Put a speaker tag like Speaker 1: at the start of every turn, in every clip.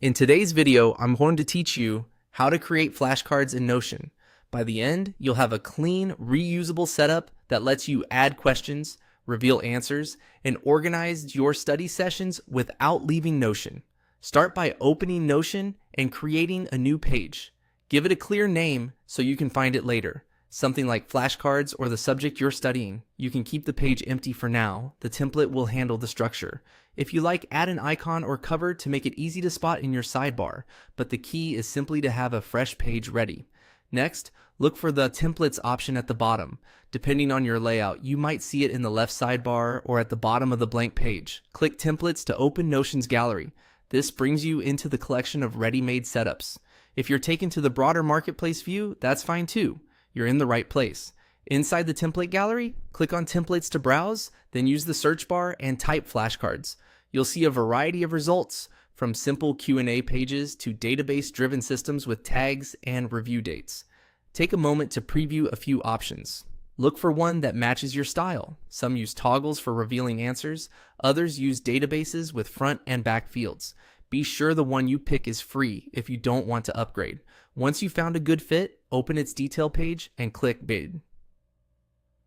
Speaker 1: In today's video, I'm going to teach you how to create flashcards in Notion. By the end, you'll have a clean, reusable setup that lets you add questions, reveal answers, and organize your study sessions without leaving Notion. Start by opening Notion and creating a new page. Give it a clear name so you can find it later. Something like flashcards or the subject you're studying. You can keep the page empty for now. The template will handle the structure. If you like, add an icon or cover to make it easy to spot in your sidebar, but the key is simply to have a fresh page ready. Next, look for the templates option at the bottom. Depending on your layout, you might see it in the left sidebar or at the bottom of the blank page. Click Templates to open Notion's gallery. This brings you into the collection of ready-made setups. If you're taken to the broader marketplace view, that's fine too. You're in the right place. Inside the template gallery, click on Templates to browse, then use the search bar and type flashcards. You'll see a variety of results, from simple Q&A pages to database-driven systems with tags and review dates. Take a moment to preview a few options. Look for one that matches your style. Some use toggles for revealing answers, others use databases with front and back fields. Be sure the one you pick is free if you don't want to upgrade. Once you've found a good fit, open its detail page and click Bid.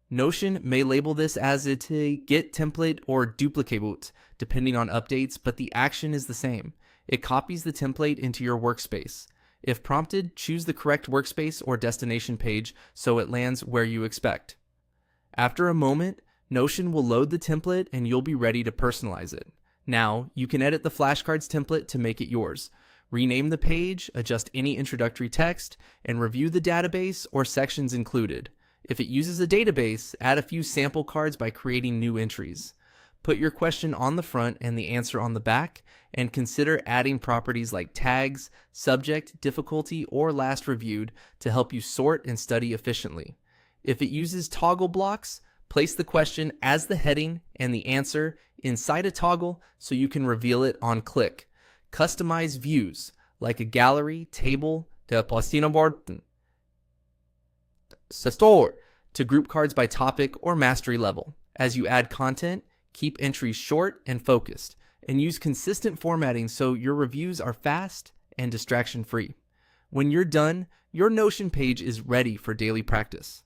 Speaker 1: Notion may label this as a get template or duplicate, depending on updates, but the action is the same. It copies the template into your workspace. If prompted, choose the correct workspace or destination page so it lands where you expect. After a moment, Notion will load the template and you'll be ready to personalize it. Now, you can edit the flashcards template to make it yours. Rename the page, adjust any introductory text, and review the database or sections included. If it uses a database, add a few sample cards by creating new entries. Put your question on the front and the answer on the back, and consider adding properties like tags, subject, difficulty, or last reviewed to help you sort and study efficiently. If it uses toggle blocks, place the question as the heading and the answer inside a toggle so you can reveal it on click. Customize views, like a gallery, table, to group cards by topic or mastery level. As you add content, keep entries short and focused, and use consistent formatting so your reviews are fast and distraction-free. When you're done, your Notion page is ready for daily practice.